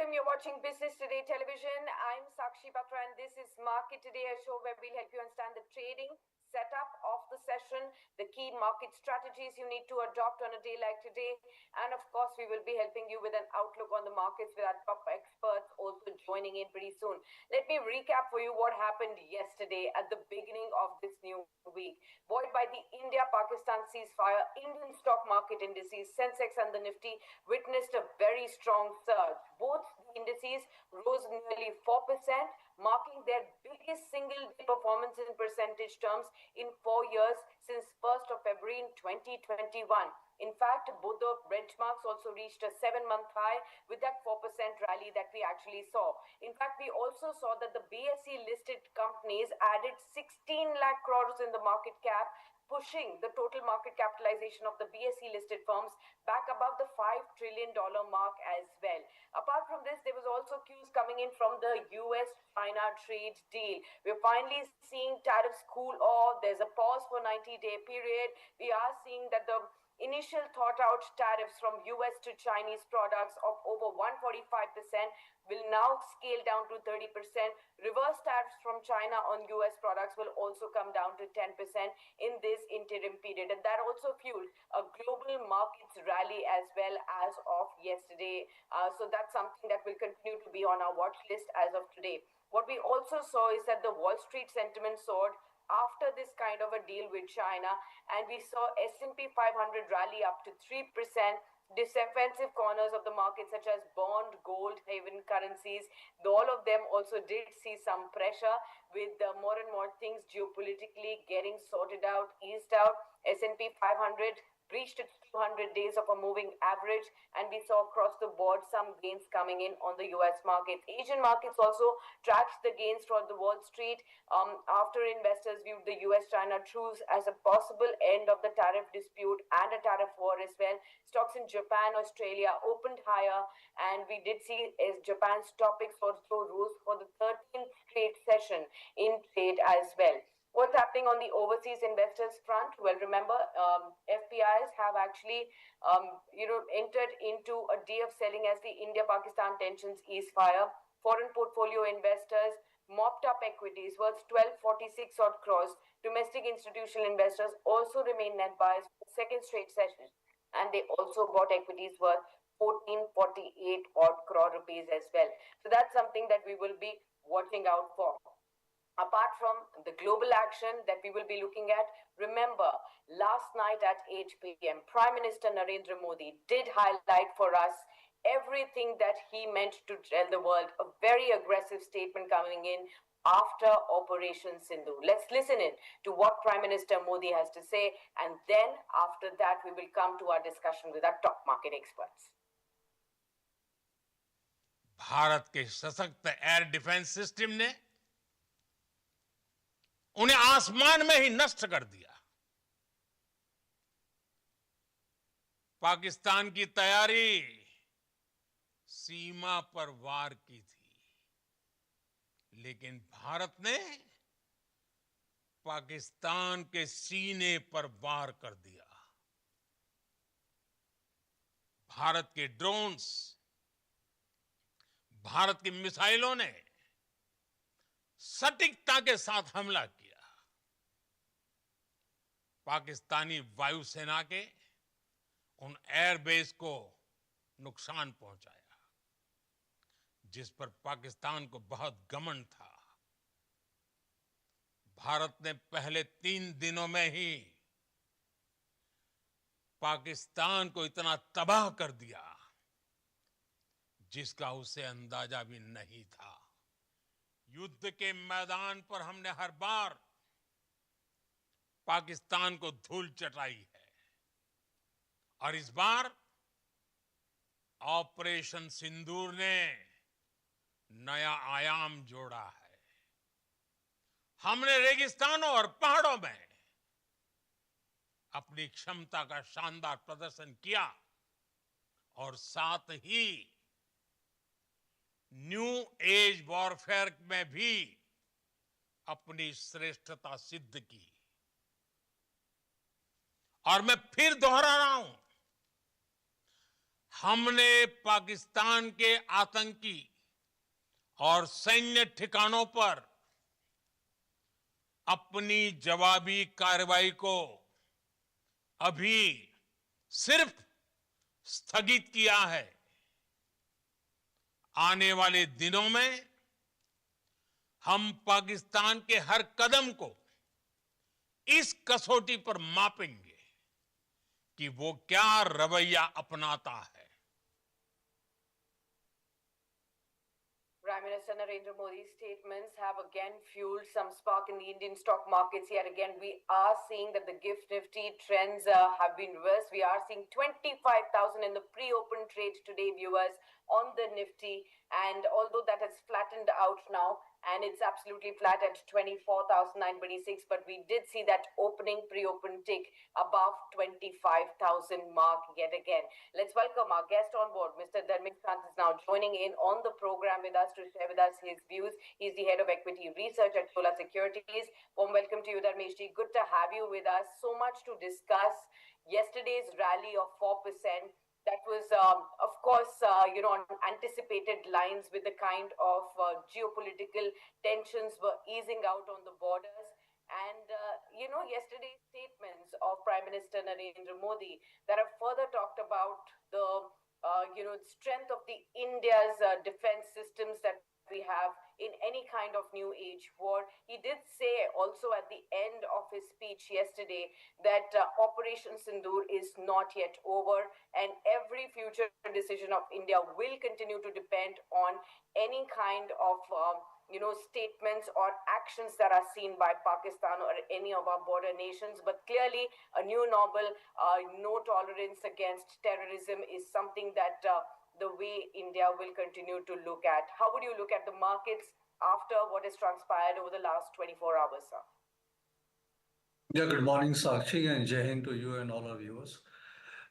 welcome. You're watching Business Today Television. I'm Sakshi Batra and this is Market Today, a show where we'll help you understand the trading setup of the session, the key market strategies you need to adopt on a day like today. And of course, we will be helping you with an outlook on the markets with our top experts also joining in pretty soon. Let me recap for you what happened yesterday at the beginning of this new week. Buoyed by the India-Pakistan ceasefire, Indian stock market indices, Sensex and the Nifty witnessed a very strong surge. Both indices rose nearly 4%, marking their biggest single-day performance in percentage terms in 4 years since 1st of February in 2021. In fact, both the benchmarks also reached a 7-month high with that 4% rally that we actually saw. In fact, we also saw that the BSE listed companies added 16 lakh crores in the market cap, pushing the total market capitalization of the BSE listed firms back above the $5 trillion mark as well. Apart from this, there was also cues coming in from the US-China trade deal. We're finally seeing tariffs cool off. There's a pause for 90-day period. We are seeing that the initial thought-out tariffs from US to Chinese products of over 145% will now scale down to 30%. Reverse tariffs from China on US products will also come down to 10% in this interim period. And that also fueled a global markets rally as well as of yesterday. So that's something that will continue to be on our watch list as of today. What we also saw is that the Wall Street sentiment soared after this kind of a deal with China, and we saw S&P 500 rally up to 3%. Defensive corners of the market such as bond, gold, haven currencies, all of them also did see some pressure with more and more things geopolitically getting sorted out, eased out. S&P 500 breached its 200 days of a moving average, and we saw across the board some gains coming in on the US markets. Asian markets also tracked the gains toward the Wall Street after investors viewed the US-China truce as a possible end of the tariff dispute and a tariff war as well. Stocks in Japan, Australia opened higher, and we did see as Japan's topics also rose for the 13th straight session in trade as well. What's happening on the overseas investors front? Well, remember, FPIs have actually, entered into a day of selling as the India-Pakistan tensions ease fire. Foreign portfolio investors mopped up equities worth 1246 odd crores. Domestic institutional investors also remain net buyers for the second straight session, and they also bought equities worth 1448 odd crore rupees as well. So that's something that we will be watching out for. Apart from the global action that we will be looking at, remember, last night at 8 p.m., Prime Minister Narendra Modi did highlight for us everything that he meant to tell the world, a very aggressive statement coming in after Operation Sindhu. Let's listen in to what Prime Minister Modi has to say, and then after that, we will come to our discussion with our top market experts. Bharat के सशक्त air defence system ने उन्हें आसमान में ही नष्ट कर दिया। पाकिस्तान की तैयारी सीमा पर वार की थी, लेकिन भारत ने पाकिस्तान के सीने पर वार कर दिया। भारत के ड्रोन्स, भारत की मिसाइलों ने सटीकता के साथ हमला किया। पाकिस्तानी वायुसेना के उन एयरबेस को नुकसान पहुंचाया, जिस पर पाकिस्तान को बहुत घमंड था। भारत ने पहले 3 दिनों में ही पाकिस्तान को इतना तबाह कर दिया जिसका उसे अंदाजा भी नहीं था। युद्ध के मैदान पर हमने हर बार पाकिस्तान को धूल चटाई है, और इस बार ऑपरेशन सिंदूर ने नया आयाम जोड़ा है। हमने रेगिस्तानों और पहाड़ों में अपनी क्षमता का शानदार प्रदर्शन किया, और साथ ही न्यू एज वॉरफेयर में भी अपनी श्रेष्ठता सिद्ध की। और मैं फिर दोहरा रहा हूं, हमने पाकिस्तान के आतंकी और सैन्य ठिकानों पर अपनी जवाबी कार्रवाई को अभी सिर्फ स्थगित किया है। आने वाले दिनों में हम पाकिस्तान के हर कदम को इस कसौटी पर मापेंगे कि वो क्या रवैया अपनाता है। Prime Minister Narendra Modi's statements have again fueled some spark in the Indian stock markets. Yet again, we are seeing that the GIFT Nifty trends have been reversed. We are seeing 25,000 in the pre-open trade today, viewers, on the Nifty. And although that has flattened out now, and it's absolutely flat at 24,926, but we did see that opening pre-open tick above 25,000 mark yet again. Let's welcome our guest on board. Mr. Dharmik Kant is now joining in on the program with us to share with us his views. He's the head of equity research at Chola Securities. Warm welcome to you, Dharmesh ji. Good to have you with us. So much to discuss. Yesterday's rally of 4%. That was, of course, on anticipated lines with the kind of geopolitical tensions were easing out on the borders. And, yesterday's statements of Prime Minister Narendra Modi that have further talked about the, strength of the India's defense systems that we have in any kind of new age war. He did say also at the end of his speech yesterday that Operation Sindoor is not yet over, and every future decision of India will continue to depend on any kind of statements or actions that are seen by Pakistan or any of our border nations. But clearly, a new normal, no tolerance against terrorism is something that the way India will continue to look at. How would you look at the markets after what has transpired over the last 24 hours, sir? Yeah, good morning, Sakshi, and Jai Hind to you and all our viewers.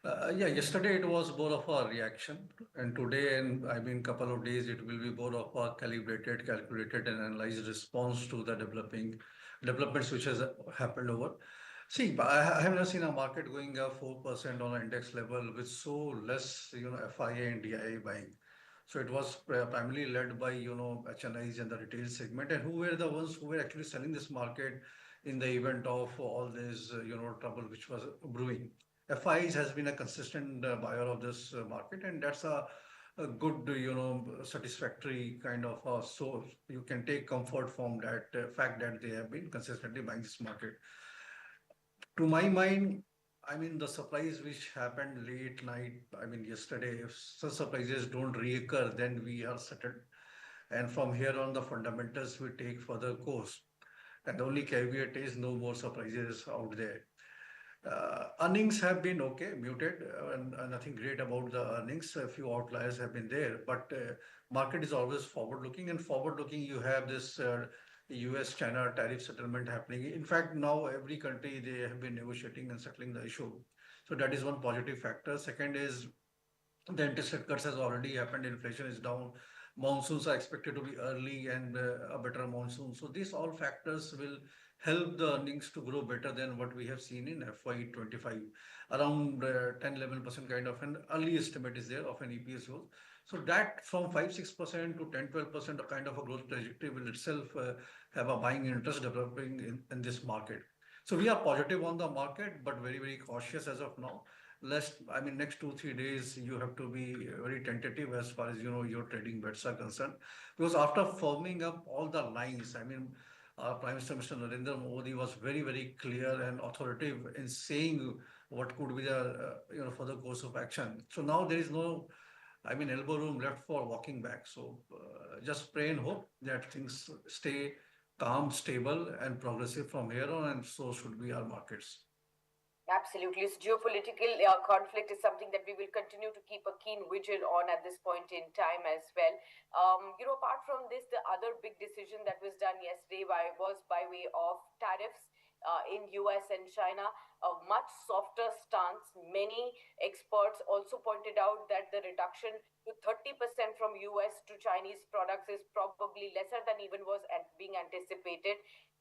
Yesterday it was more of a reaction, and today, and I mean, couple of days, it will be more of a calibrated, calculated, and analyzed response to the developments which has happened over. See, I have never seen a market going up 4% on an index level with so less, FIA and DIA buying. So it was primarily led by, HNIs and the retail segment, and who were the ones who were actually selling this market in the event of all this, trouble which was brewing. FIs has been a consistent buyer of this market, and that's a good, satisfactory kind of source. You can take comfort from that fact that they have been consistently buying this market. To my mind, I mean, the surprise which happened late night, I mean, yesterday, if such surprises don't reoccur, then we are settled. And from here on, the fundamentals will take further course. And the only caveat is no more surprises out there. Earnings have been okay, muted, and nothing great about the earnings. A few outliers have been there, but market is always forward-looking, and forward-looking, you have this US-China tariff settlement happening. In fact, now every country, they have been negotiating and settling the issue. So that is one positive factor. Second is the interest rate cuts has already happened. Inflation is down. Monsoons are expected to be early and a better monsoon. So these all factors will help the earnings to grow better than what we have seen in FY25. Around 10-11% kind of an early estimate is there of an EPS growth. So that from 5-6% to 10-12% kind of a growth trajectory will itself have a buying interest developing in this market. So we are positive on the market, but very, very cautious as of now. Next 2-3 days, you have to be very tentative as far as your trading bets are concerned, because after forming up all the lines, Prime Minister Mr. Narendra Modi was very, very clear and authoritative in saying what could be the for the course of action. So now there is no, elbow room left for walking back. So just pray and hope that things stay calm, stable, and progressive from here on, and so should be our markets. Absolutely. So geopolitical conflict is something that we will continue to keep a keen vigil on at this point in time as well. Apart from this, the other big decision that was done yesterday was by way of tariffs in US and China, a much softer stance. Many experts also pointed out that the reduction to 30% from US to Chinese products is probably lesser than even was being anticipated.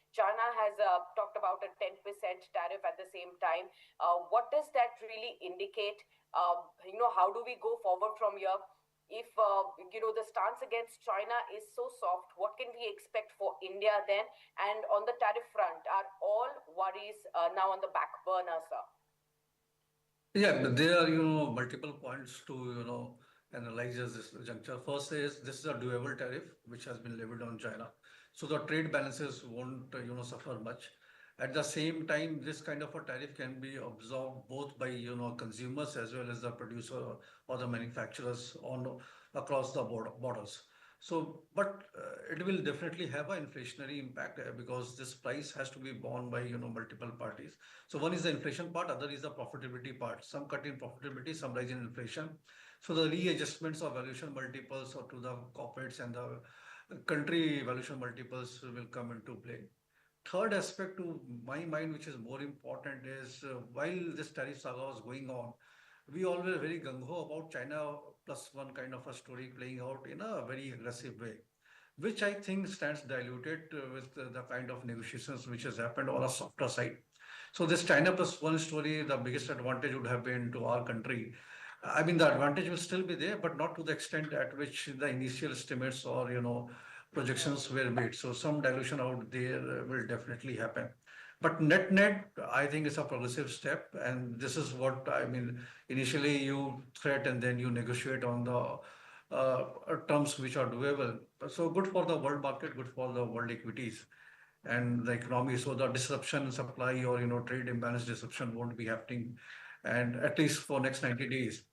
China has talked about a 10% tariff at the same time. What does that really indicate? How do we go forward from here? If the stance against China is so soft, what can we expect for India then? And on the tariff front, are all worries now on the back burner, sir? Yeah, but there are, multiple points to, analyze at this juncture. First is this is a doable tariff which has been levied on China. So the trade balances won't, suffer much. At the same time, this kind of a tariff can be absorbed both by, consumers as well as the producer or the manufacturers on across the borders. So, but it will definitely have an inflationary impact because this price has to be borne by, multiple parties. So one is the inflation part, other is the profitability part. Some cut in profitability, some rise in inflation. So the readjustments of valuation multiples or to the corporates and the country valuation multiples will come into play. Third aspect to my mind, which is more important, is while this tariff saga was going on, we all were very gung ho about China plus one kind of a story playing out in a very aggressive way, which I think stands diluted with the kind of negotiations which has happened on a softer side. So this China plus one story, the biggest advantage would have been to our country. I mean, the advantage will still be there, but not to the extent at which the initial estimates or projections were made. So some dilution out there will definitely happen. But net, I think it's a progressive step, and this is what I mean. Initially, you threat and then you negotiate on the terms which are doable. So good for the world market, good for the world equities and the economy. So the disruption in supply or trade imbalance disruption won't be happening, and at least for next 90 days,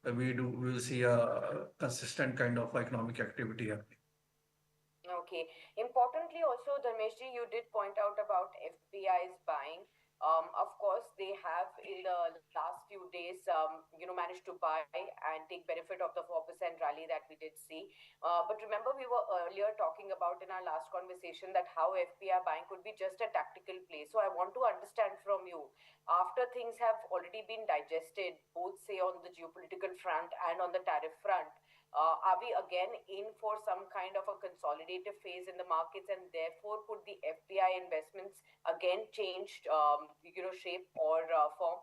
we will see a consistent kind of economic activity happening. Okay. Importantly, also, Dharmeshji, you did point out about FPI's buying. Of course, they have in the last few days, managed to buy and take benefit of the 4% rally that we did see. But remember, we were earlier talking about in our last conversation that how FPI buying could be just a tactical play. So I want to understand from you, after things have already been digested, both say on the geopolitical front and on the tariff front, are we again in for some kind of a consolidative phase in the markets, and therefore could the FPI investments again change, shape or form?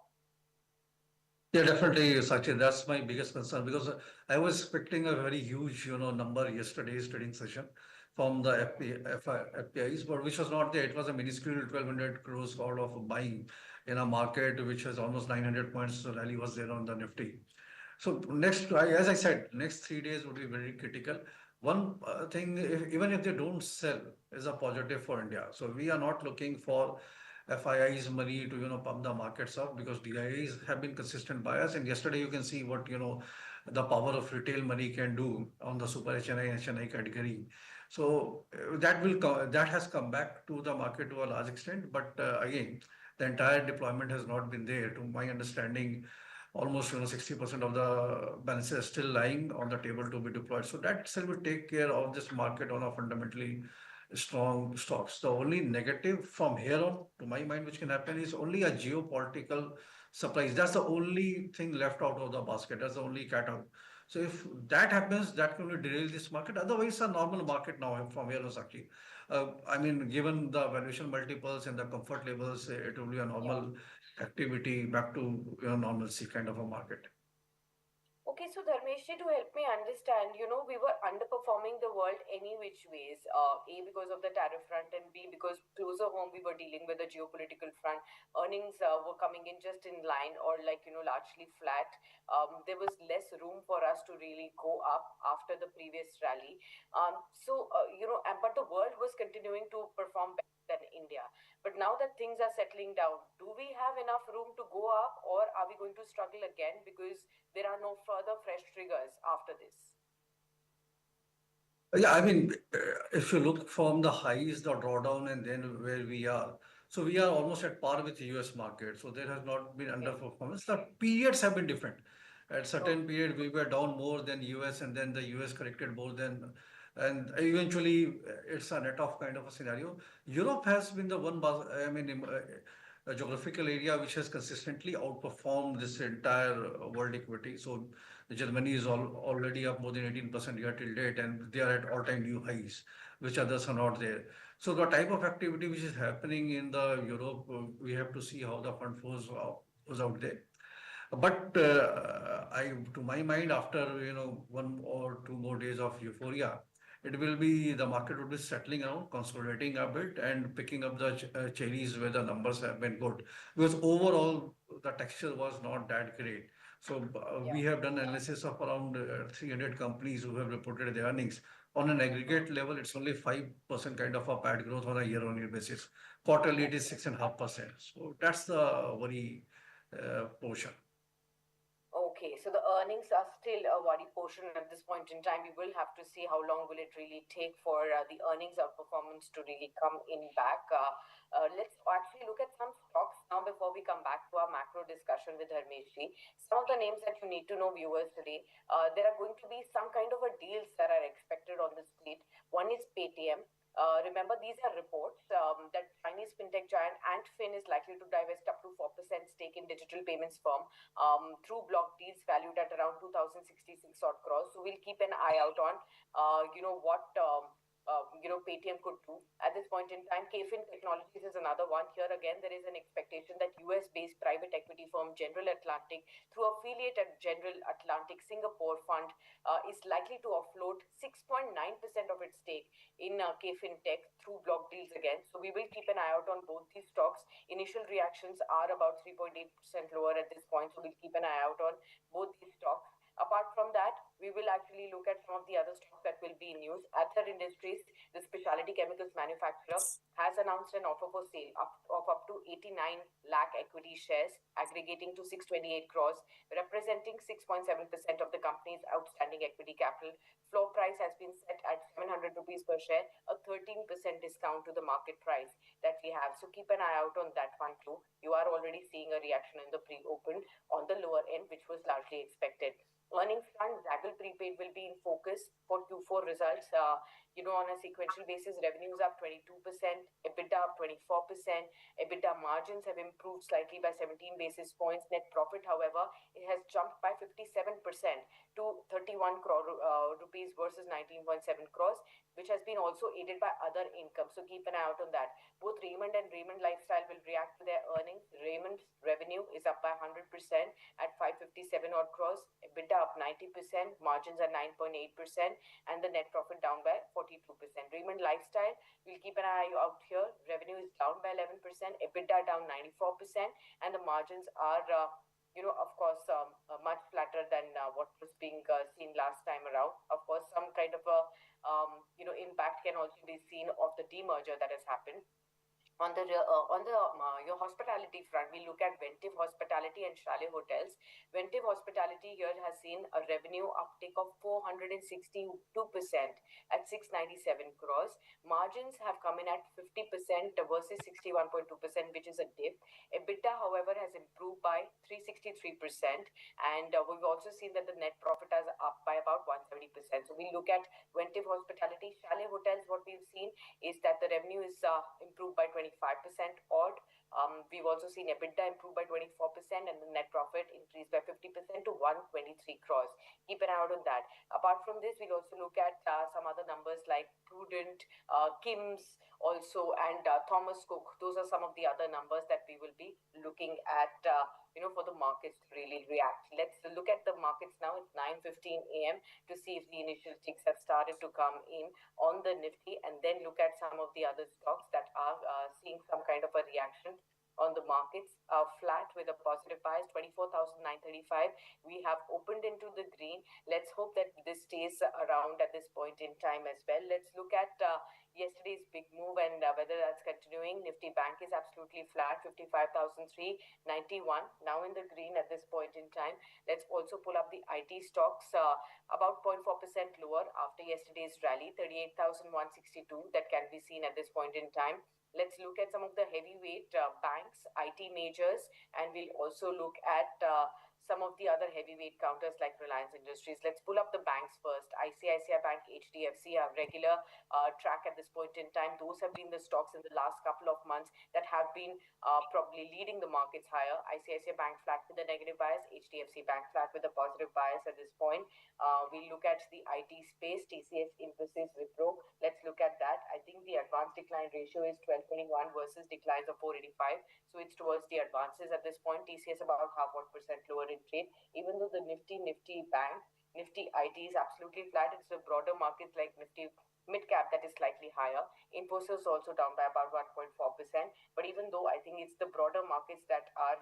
Yeah, definitely, Sachin. That's my biggest concern because I was expecting a very huge, number yesterday's trading session from the FPIs, but which was not there. It was a minuscule 1,200 crores out of buying in a market which has almost 900 points. The rally was there on the Nifty. So next, as I said, next 3 days would be very critical. One thing, even if they don't sell, is a positive for India. So we are not looking for FII's money to pump the markets up because DIIs have been consistent buyers. And yesterday you can see what the power of retail money can do on the super HNI and HNI category. So that has come back to the market to a large extent. But again, the entire deployment has not been there. To my understanding, almost 60% of the balances are still lying on the table to be deployed. So that still will take care of this market on a fundamentally strong stocks. The only negative from here on, to my mind, which can happen is only a geopolitical surprise. That's the only thing left out of the basket. That's the only cat out. So if that happens, that can really derail this market. Otherwise, it's a normal market now from here on, Sakshi. I mean, given the valuation multiples and the comfort levels, it will be a Yeah. normal activity back to normalcy kind of a market. Okay, so Dharmeshji, to help me understand, we were underperforming the world any which ways. A, because of the tariff front, and B, because closer home we were dealing with the geopolitical front. Earnings were coming in just in line or largely flat. There was less room for us to really go up after the previous rally. But the world was continuing to perform better than India. But now that things are settling down, do we have enough room to go up, or are we going to struggle again because there are no further fresh triggers after this? Yeah, I mean, if you look from the highs, the drawdown, and then where we are, so we are almost at par with the US market. So there has not been Okay. underperformance. The periods have been different. At certain Okay. period, we were down more than US, and then the US corrected more than, and eventually it's a net off kind of a scenario. Europe has been the one, I mean, a geographical area which has consistently outperformed this entire world equity. So Germany is already up more than 18% year till date, and they are at all-time new highs, which others are not there. So the type of activity which is happening in the Europe, we have to see how the fund flows out there. But to my mind, after one or two more days of euphoria, it will be the market will be settling down, consolidating a bit, and picking up the cherries where the numbers have been good. Because overall, the texture was not that great. So we Yeah. have done analysis of around 300 companies who have reported their earnings. On an Mm. aggregate level, it's only 5% kind of a bad growth on a year-on-year basis. Quarterly, it is 6.5%. So that's the worry portion. Okay, so the earnings are still a worry portion at this point in time. We will have to see how long will it really take for the earnings outperformance to really come in back. Let's actually look at some stocks now before we come back to our macro discussion with Harmeshji. Some of the names that you need to know, viewers, today. There are going to be some kind of a deals that are expected on the street. One is Paytm. Remember, these are reports that Chinese fintech giant Antfin is likely to divest up to 4% stake in digital payments firm through block deals valued at around 2066 odd crores. So we'll keep an eye out on, what. Paytm could do at this point in time. KFin Technologies is another one. Here again, there is an expectation that US-based private equity firm General Atlantic, through affiliate at General Atlantic Singapore Fund, is likely to offload 6.9% of its stake in KFin Tech through block deals again. So we will keep an eye out on both these stocks. Initial reactions are about 3.8% lower at this point, so we'll keep an eye out on both these stocks. Apart from that, we will actually look at some of the other stocks that will be in news. Aether Industries, the specialty chemicals manufacturer, has announced an offer for sale of up to 89 lakh equity shares, aggregating to 628 crores, representing 6.7% of the company's outstanding equity capital. Floor price has been set at 700 rupees per share, a 13% discount to the market price that we have. So keep an eye out on that one too. You are already seeing a reaction in the pre-open on the lower end, which was largely expected. Earnings front, Zaggle Prepaid will be in focus for Q4 results. On a sequential basis, revenues up 22%, EBITDA up 24%. EBITDA margins have improved slightly by 17 basis points. Net profit, however, it has jumped by 57% to 31 crore rupees versus 19.7 crores, which has been also aided by other income. So keep an eye out on that. Both Raymond and Raymond Lifestyle will react to their earnings. Raymond's revenue is up by 100% at 557 odd crores. EBITDA up 90%, margins are 9.8%, and the net profit down by 42%. Raymond Lifestyle, we'll keep an eye out here. Revenue is down by 11%, EBITDA down 94%, and the margins are of course, much flatter than what was being seen last time around. Of course, some kind of a, impact can also be seen of the demerger that has happened. On the your hospitality front, we look at Ventive Hospitality and Chalet Hotels. Ventive Hospitality here has seen a revenue uptick of 462% at 697 crores. Margins have come in at 50% versus 61.2%, which is a dip. EBITDA, however, has improved by 363%, and we've also seen that the net profit has up by about 170%. So we look at Ventive Hospitality. Chalet Hotels, what we've seen is that the revenue is improved by 25% odd. We've also seen EBITDA improve by 24% and the net profit increased by 50% to 123 crores. Keep an eye out on that. Apart from this, we'll also look at some other numbers like Prudent, Kim's also, and Thomas Cook. Those are some of the other numbers that we will be looking at, for the markets to really react. Let's look at the markets now. It's 9:15 a.m. to see if the initial ticks have started to come in on the Nifty, and then look at some of the other stocks that are seeing some kind of a reaction on the markets. Flat with a positive bias, 24,935. We have opened into the green. Let's hope that this stays around at this point in time as well. Let's look at yesterday's big move and whether that's continuing. Nifty Bank is absolutely flat, 55,391. Now in the green at this point in time. Let's also pull up the IT stocks, about 0.4% lower after yesterday's rally, 38,162. That can be seen at this point in time. Let's look at some of the heavyweight banks, IT majors, and we'll also look at some of the other heavyweight counters like Reliance Industries. Let's pull up the banks first. ICICI Bank, HDFC, our regular track at this point point in time. Those have been the stocks in the last couple of months that have been probably leading the markets higher. ICICI Bank flat with a negative bias, HDFC Bank flat with a positive bias at this point. We look at the IT space, TCS, Infosys, Wipro. Let's look at that. I think the advanced decline ratio is 1221 versus declines of 485. So it's towards the advances at this point. TCS about half 1% lower in trade, even though the Nifty Bank, Nifty IT is absolutely flat. It's the broader markets like Nifty mid cap that is slightly higher. Infosys also down by about 1.4%. But even though I think it's the broader markets that are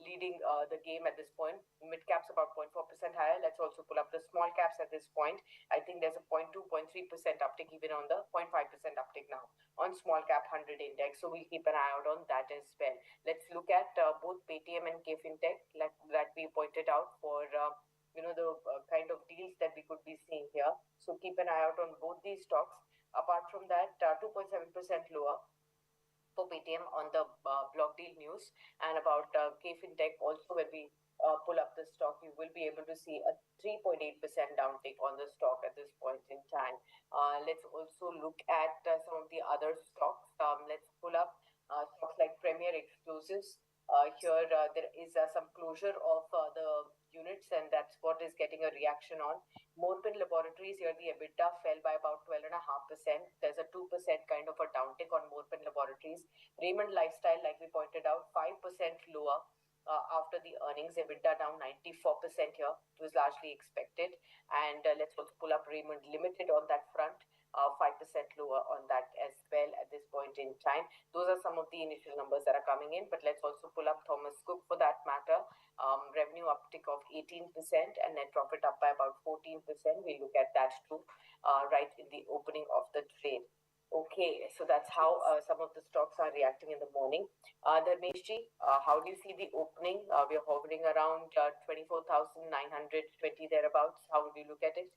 leading the game at this point, mid caps about 0.4% higher. Let's also pull up the small caps at this point. I think there's a 0.2, 0.3% uptick even on the 0.5% uptick now on small cap 100 index. So we'll keep an eye out on that as well. Let's look at both Paytm and KFintech that we pointed out for the kind of deals that we could be seeing here. So keep an eye out on both these stocks. Apart from that, 2.7% lower for Paytm on the block deal news, and about KFintech also. When we pull up the stock, you will be able to see a 3.8% downtick on the stock at this point in time. Let's also look at some of the other stocks. Let's pull up stocks like Premier Explosives. Here there is some closure of the units, and that's what is getting a reaction on. Morpin Laboratories, here the EBITDA fell by about 12.5%. There's a 2% kind of a downtick on Morpin Laboratories. Raymond Lifestyle, like we pointed out, 5% lower after the earnings. EBITDA down 94% here. It was largely expected. And let's also pull up Raymond Limited on that front. 5% lower on that as well at this point in time. Those are some of the initial numbers that are coming in, but let's also pull up Thomas Cook for that matter. Revenue uptick of 18% and net profit up by about 14%. We look at that too right in the opening of the trade. Okay, so that's how some of the stocks are reacting in the morning. Dharmeshji, how do you see the opening? We're hovering around 24,920 thereabouts. How would you look at it?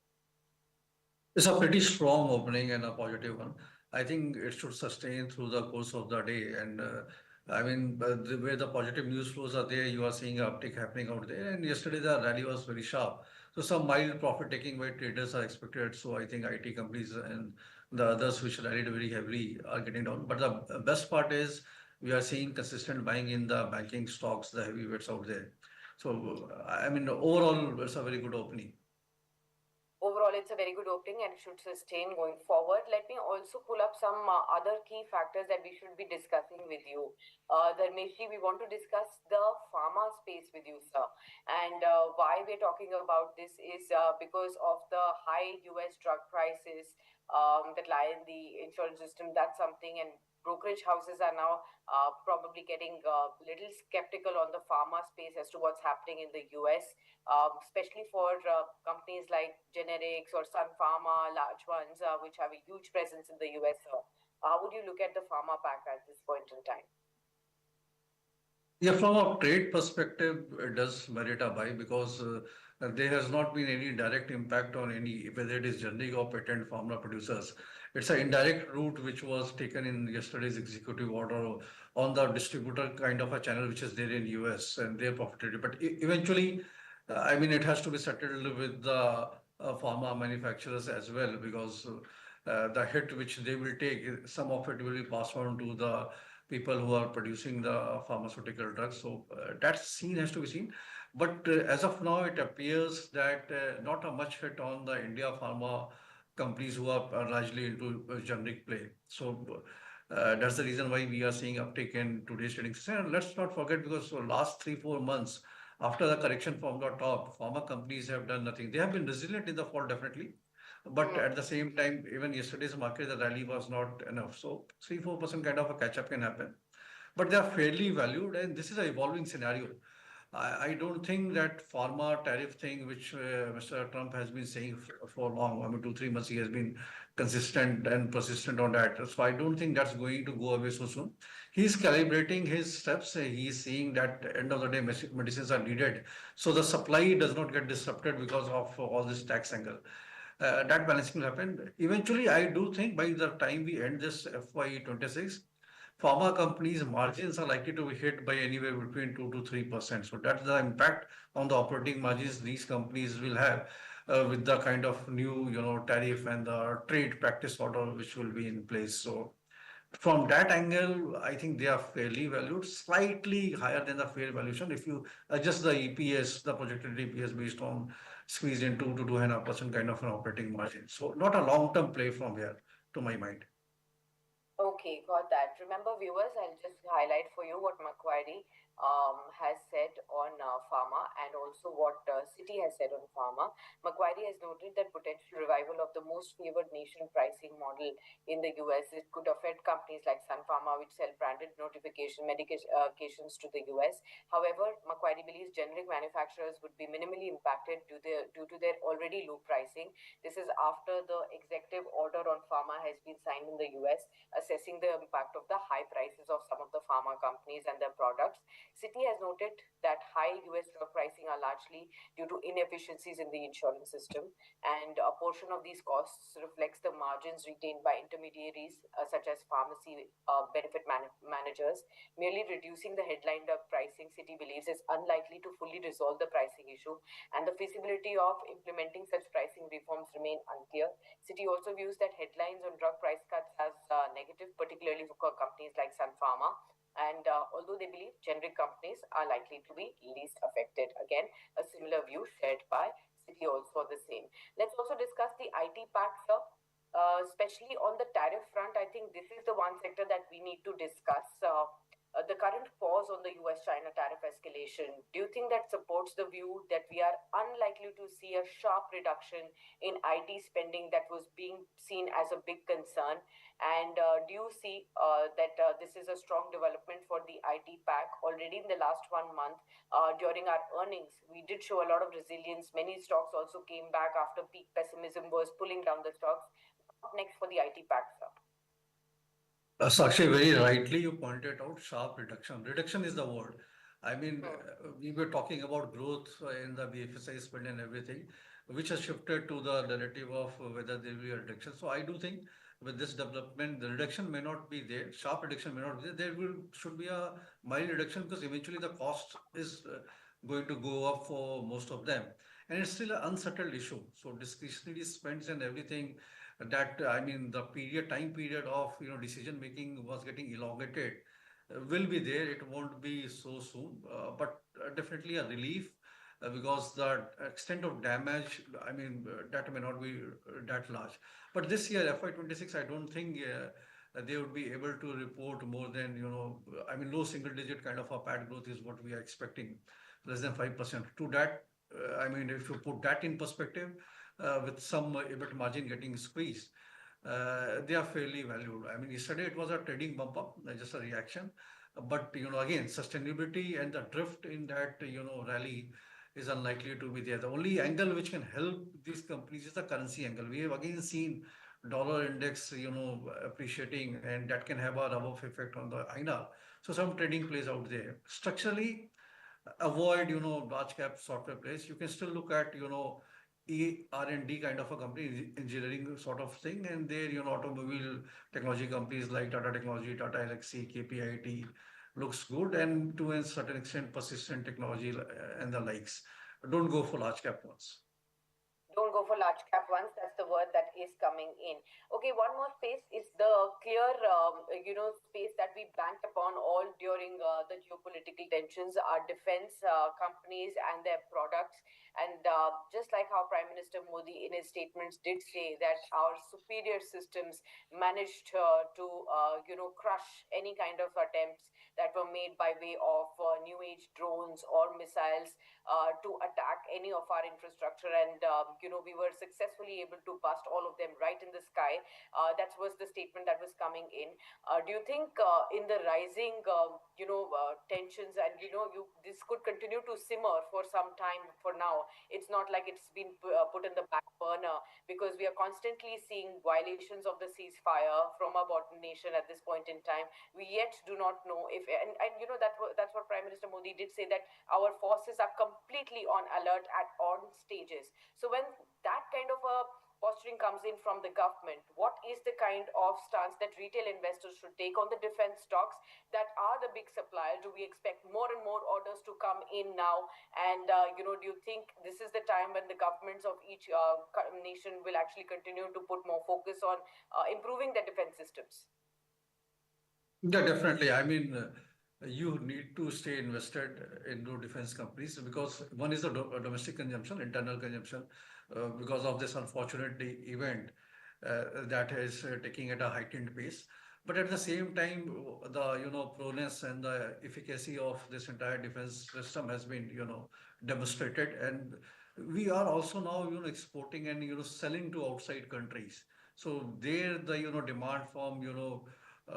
It's a pretty strong opening and a positive one. I think it should sustain through the course of the day. And the way the positive news flows are there, you are seeing an uptick happening out there. And yesterday the rally was very sharp. So some mild profit taking by traders are expected. So I think IT companies and the others which rallied very heavily are getting down. But the best part is we are seeing consistent buying in the banking stocks, the heavyweights out there. So overall, it's a very good opening. Overall, it's a very good opening and it should sustain going forward. Let me also pull up some other key factors that we should be discussing with you. Dharmeshji, we want to discuss the pharma space with you, sir. And why we're talking about this is because of the high US drug prices that lie in the insurance system. That's something, and brokerage houses are now probably getting a little skeptical on the pharma space as to what's happening in the US. Especially for companies like generics or Sun Pharma, large ones, which have a huge presence in the US. How would you look at the pharma pack at this point in time? Yeah, from a trade perspective, it does merit a buy because there has not been any direct impact on any, whether it is generic or patent pharma producers. It's an indirect route which was taken in yesterday's executive order on the distributor kind of a channel which is there in US and their profitability. But eventually, it has to be settled with the pharma manufacturers as well because the hit which they will take, some of it will be passed on to the people who are producing the pharmaceutical drugs. So that scene has to be seen. But as of now, it appears that not a much hit on the India pharma companies who are largely into generic play. So that's the reason why we are seeing uptick in today's trading session. And let's not forget, because for last 3-4 months, after the correction from the top, pharma companies have done nothing. They have been resilient in the fall, definitely. But at the same time, even yesterday's market, the rally was not enough. So 3-4% kind of a catch up can happen. But they are fairly valued, and this is an evolving scenario. I don't think that pharma tariff thing, which Mr. Trump has been saying for long, 2-3 months, he has been consistent and persistent on that. So I don't think that's going to go away so soon. He's calibrating his steps. He's seeing that at the end of the day, medicines are needed. So the supply does not get disrupted because of all this tax angle. That balancing will happen. Eventually, I do think by the time we end this FY26, pharma companies' margins are likely to be hit by anywhere between 2 to 3%. So that's the impact on the operating margins these companies will have. with the kind of new, tariff and the trade practice order which will be in place. So from that angle, I think they are fairly valued, slightly higher than the fair valuation. If you adjust the EPS, the projected EPS based on squeeze in 2 to 2.5% kind of an operating margin. So not a long-term play from here, to my mind. Okay, got that. Remember, viewers, I'll just highlight for you what Macquarie has said on Pharma and also what Citi has said on Pharma. Macquarie has noted that potential revival of the most favored nation pricing model in the US, it could affect companies like Sun Pharma, which sell branded notification medications to the US. However, Macquarie believes generic manufacturers would be minimally impacted due to their already low pricing. This is after the executive order on pharma has been signed in the US, assessing the impact of the high prices of some of the pharma companies and their products. Citi has noted that high US drug pricing are largely due to inefficiencies in the insurance system, and a portion of these costs reflects the margins retained by intermediaries such as pharmacy benefit managers. Merely reducing the headline drug pricing, Citi believes, is unlikely to fully resolve the pricing issue, and the feasibility of implementing such pricing reforms remain unclear. Citi also views that headlines on drug price cuts as negative, particularly for companies like Sun Pharma. And although they believe generic companies are likely to be least affected, again, a similar view shared by Citi also the same. Let's also discuss the IT pact, sir. Especially on the tariff front, I think this is the one sector that we need to discuss. The current pause on the US China tariff escalation, do you think that supports the view that we are unlikely to see a sharp reduction in IT spending that was being seen as a big concern? And do you see that this is a strong development for the IT pack? Already in the last 1 month, during our earnings, we did show a lot of resilience. Many stocks also came back after peak pessimism was pulling down the stocks. What next for the IT pack, sir? Sakshi, very rightly you pointed out sharp reduction. Reduction is the word. I mean, Hmm. we were talking about growth in the BFSI spend and everything, which has shifted to the narrative of whether there will be a reduction. So I do think with this development, the reduction may not be there, sharp reduction may not be there. There will should be a mild reduction because eventually the cost is going to go up for most of them, and it's still an unsettled issue. So discretionary spends and everything that I mean the time period of decision making was getting elongated will be there. It won't be so soon, but definitely a relief because the extent of damage, I mean, that may not be that large. But this year, FY26, I don't think they would be able to report more than, I mean, low single digit kind of a PAT growth is what we are expecting, less than 5%. To that, I mean, if you put that in perspective, with some EBIT margin getting squeezed, they are fairly valued. I mean, yesterday it was a trading bump up, just a reaction. But, again, sustainability and the drift in that, rally is unlikely to be there. The only angle which can help these companies is the currency angle. We have again seen dollar index, appreciating, and that can have a rub-off effect on the INR. So some trading plays out there. Structurally, avoid large cap software plays. You can still look at R&D kind of a company, engineering sort of thing, and there automobile technology companies like Tata Technology, Tata Elxsi, KPIT looks good, and to a certain extent persistent technology and the likes. Don't go for large cap ones. Don't go for large cap ones. That's the word that is coming in. Okay, one more space is the clear, space that we banked upon all during the geopolitical tensions, our defense companies and their products. And just like how Prime Minister Modi in his statements did say that our superior systems managed crush any kind of attempts that were made by way of new age drones or missiles to attack any of our infrastructure, and we were successfully able to bust all of them right in the sky. That was the statement that was coming in. Do you think in the rising tensions, and this could continue to simmer for some time? For now, it's not like it's been put in the back burner, because we are constantly seeing violations of the ceasefire from our bottom nation at this point in time. We yet do not know if, and that's what Prime Minister Modi did say, that our forces are completely on alert at all stages. So when that kind of a posturing comes in from the government. What is the kind of stance that retail investors should take on the defense stocks that are the big supplier? Do we expect more and more orders to come in now? And do you think this is the time when the governments of each nation will actually continue to put more focus on improving their defense systems? Yeah, definitely. I mean, you need to stay invested into defense companies because one is the domestic consumption, internal consumption, because of this unfortunate event that is taking at a heightened pace. But at the same time, the proneness and the efficacy of this entire defense system has been demonstrated, and we are also now exporting and selling to outside countries. So there the demand from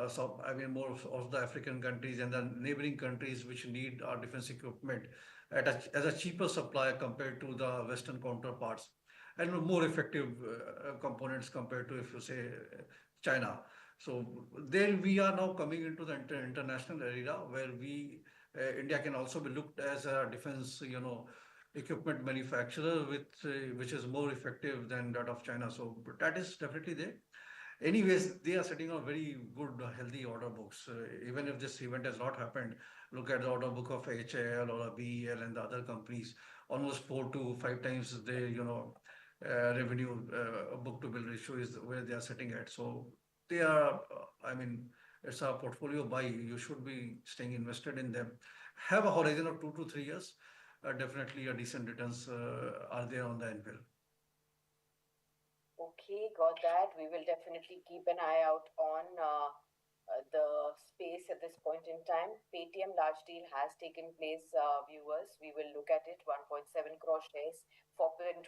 some, I mean, more of the African countries and the neighboring countries which need our defense equipment as a cheaper supplier compared to the Western counterparts and more effective components compared to, if you say, China. So there we are now coming into the international area where India can also be looked as a defense, equipment manufacturer with which is more effective than that of China. So that is definitely there. Anyways, they are setting on very good, healthy order books. Even if this event has not happened, look at the order book of HAL or BEL and the other companies. Almost 4 to 5 times their, revenue book to bill ratio is where they are sitting at. So they are, I mean, it's a portfolio buy. You should be staying invested in them. Have a horizon of 2 to 3 years. Definitely, a decent returns are there on the anvil. Okay, got that. We will definitely keep an eye out on the space at this point in time. Paytm large deal has taken place, viewers. We will look at it. 1.7 crore shares, 4.1%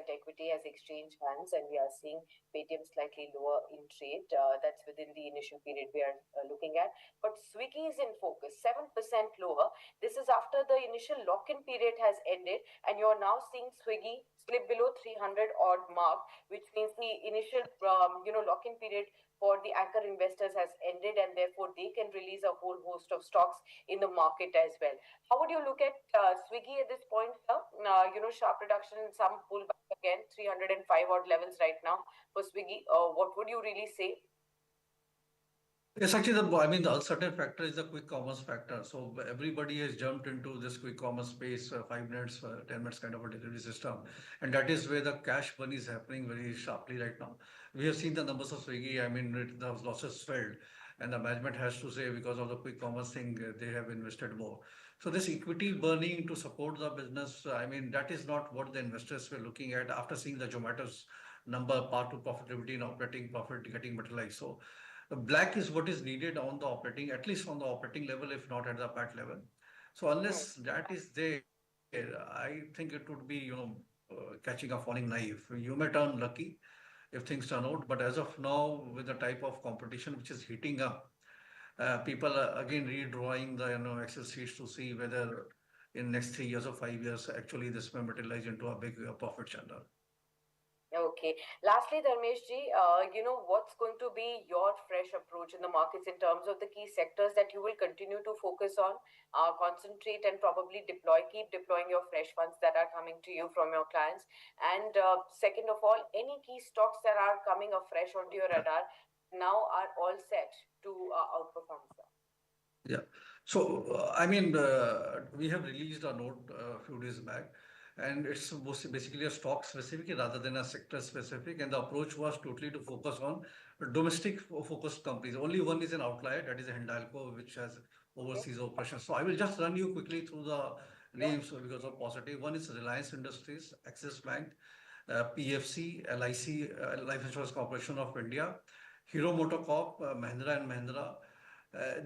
equity as exchange hands, and we are seeing Paytm slightly lower in trade. That's within the initial period we are looking at. But Swiggy is in focus, 7% lower. This is after the initial lock-in period has ended, and you're now seeing Swiggy slip below 300 odd mark, which means the initial lock-in period for the anchor investors has ended, and therefore they can release a whole host of stocks in the market as well. How would you look at Swiggy at this point, sir? Sharp reduction, some pullback again, 305 odd levels right now for Swiggy. What would you really say? Yes, actually, I mean, the uncertain factor is the quick commerce factor. So everybody has jumped into this quick commerce space, 5 minutes, 10 minutes kind of a delivery system. And that is where the cash burn is happening very sharply right now. We have seen the numbers of Swiggy. I mean, the losses fell. And the management has to say because of the quick commerce thing, they have invested more. So this equity burning to support the business, I mean, that is not what the investors were looking at after seeing the Zomato's number, part to profitability and operating profit getting materialized. So black is what is needed on the operating, at least on the operating level, if not at the PAT level. So unless that is there, I think it would be, catching a falling knife. You may turn lucky if things turn out, but as of now, with the type of competition which is heating up, people are again redrawing the Excel sheets to see whether in next 3 years or 5 years, actually this may materialize into a big profit channel. Okay. Lastly, Dharmesh ji, what's going to be your fresh approach in the markets in terms of the key sectors that you will continue to focus on, concentrate and probably keep deploying your fresh funds that are coming to you from your clients? And second of all, any key stocks that are coming afresh onto your radar now are all set to outperform, sir? Yeah. So, I mean, we have released a note a few days back, and it's basically a stock specific rather than a sector specific. And the approach was totally to focus on domestic focused companies. Only one is an outlier, that is Hindalco, which has Okay. overseas operations. So I will just run you quickly through the Sure. names because of positive. One is Reliance Industries, Axis Bank, PFC, LIC, Life Insurance Corporation of India, Hero MotoCorp, Mahindra and Mahindra.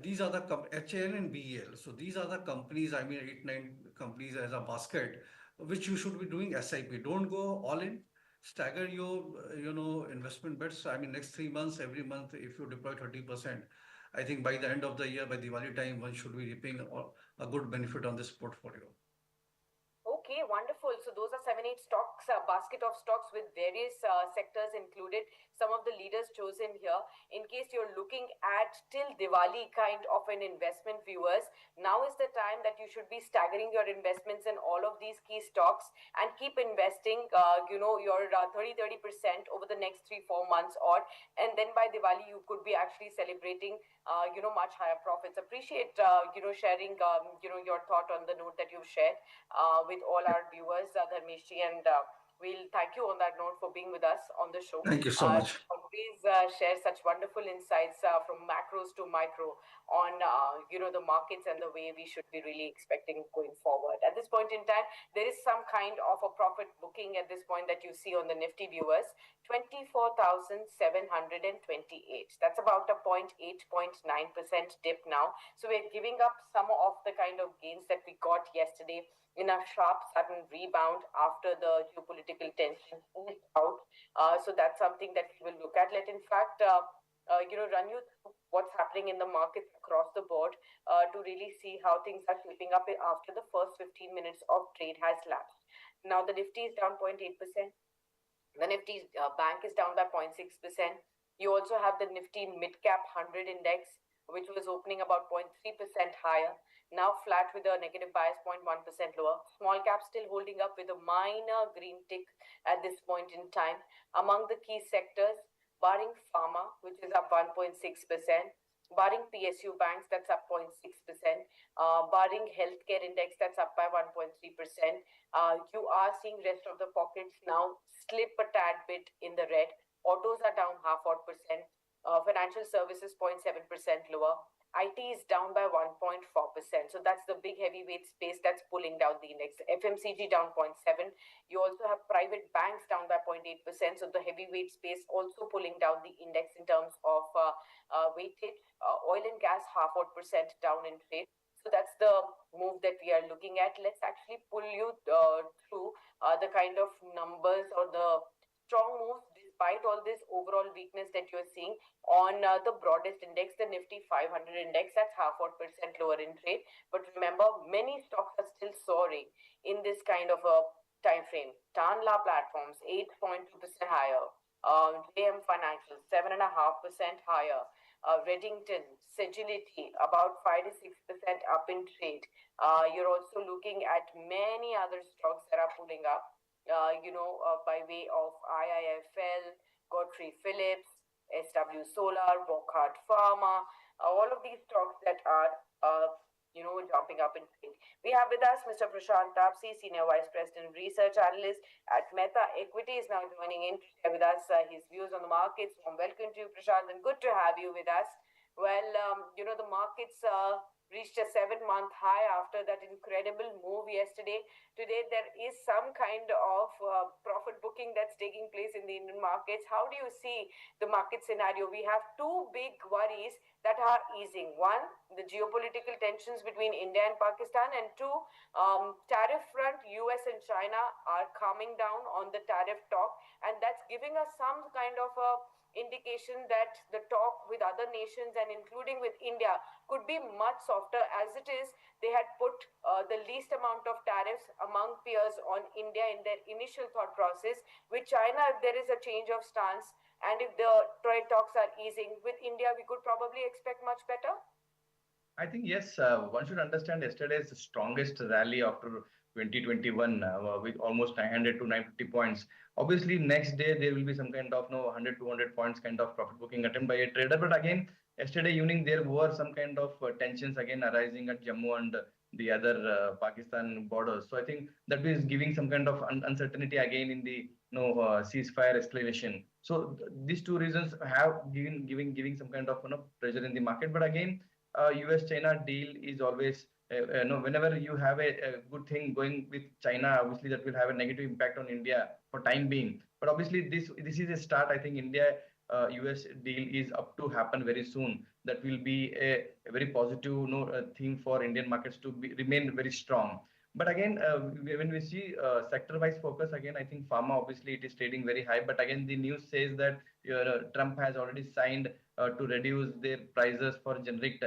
These are the HAL and BEL. So these are the companies, I mean, 8, 9 companies as a basket, which you should be doing SIP. Don't go all in. Stagger your, investment bets. I mean, next 3 months, every month, if you deploy 30%, I think by the end of the year, by Diwali time, one should be reaping a good benefit on this portfolio. Okay, Okay, wonderful. So those are 7, 8 stocks, basket of stocks with various sectors included. Some of the leaders chosen here. In case you're looking at till Diwali kind of an investment, viewers, now is the time that you should be staggering your investments in all of these key stocks and keep investing, your 30% over the next 3, 4 months or, and then by Diwali you could be actually celebrating, much higher profits. Appreciate, sharing, your thought on the note that you've shared with all our viewers, Dharmeshji, and we'll thank you on that note for being with us on the show. Thank you so much. Always share such wonderful insights from macros to micro on the markets and the way we should be really expecting going forward. At this point in time, there is some kind of a profit booking at this point that you see on the Nifty, viewers. 24,728. That's about a 0.8.9% dip now. So we're giving up some of the kind of gains that we got yesterday in a sharp sudden rebound after the geopolitical tension eased out. So that's something that we will look at. Let in fact run you through what's happening in the markets across the board to really see how things are shaping up after the first 15 minutes of trade has lapsed. Now the Nifty is down 0.8%. The Nifty bank is down by 0.6%. You also have the Nifty Mid Cap 100 Index, which was opening about 0.3% higher, now flat with a negative bias 0.1% lower. Small cap still holding up with a minor green tick at this point in time. Among the key sectors, barring Pharma, which is up 1.6%, barring PSU banks, that's up 0.6%, barring healthcare index, that's up by 1.3%. You are seeing rest of the pockets now slip a tad bit in the red. Autos are down half odd percent. Financial services 0.7% lower. IT is down by 1.4%. So that's the big heavyweight space that's pulling down the index. FMCG down 0.7. You also have private banks down by 0.8%. So the heavyweight space also pulling down the index in terms of weightage. Oil and gas half odd percent down in trade. So that's the move that we are looking at. Let's actually pull you through the kind of numbers or the strong moves despite all this overall weakness that you're seeing on the broadest index, the Nifty 500 index. That's half odd percent lower in trade. But remember, many stocks are still soaring in this kind of a time frame. Tanla platforms 8.2% higher. JM Financial 7.5% higher. Reddington, Sagility about 5 to 6% up in trade. You're also looking at many other stocks that are pulling up. By way of IIFL, Godfrey Phillips, SW Solar, Wockhardt Pharma, all of these stocks that are, jumping up in trade. We have with us Mr. Prashant Tapsi, Senior Vice President Research Analyst at Mehta Equities, now joining in to share with us his views on the markets. Welcome to you, Prashant, and good to have you with us. Well, the markets reached a 7-month high after that incredible move yesterday. Today, there is some kind of profit booking that's taking place in the Indian markets. How do you see the market scenario? We have two big worries that are easing. One, the geopolitical tensions between India and Pakistan, and two, tariff front, US and China are calming down on the tariff talk, and that's giving us some kind of a indication that the talk with other nations and including with India could be much softer. As it is, they had put the least amount of tariffs among peers on India in their initial thought process. With China, if there is a change of stance and if the trade talks are easing, with India we could probably expect much better. I think yes, one should understand yesterday's strongest rally after 2021 with almost 900 to 950 points. Obviously, next day there will be some kind of 100 200 points kind of profit booking attempt by a trader. But again, yesterday evening there were some kind of tensions again arising at Jammu and the other Pakistan borders. So I think that is giving some kind of uncertainty again in the ceasefire escalation. So these two reasons have giving some kind of pressure in the market. But again, US-China deal is always, whenever you have a good thing going with China, obviously that will have a negative impact on India for time being. But obviously this is a start. I think India US deal is up to happen very soon. That will be a very positive thing for Indian markets to remain very strong. But again, when we see sector-wise focus, again, I think pharma, obviously, it is trading very high. But again, the news says that Trump has already signed to reduce their prices for generic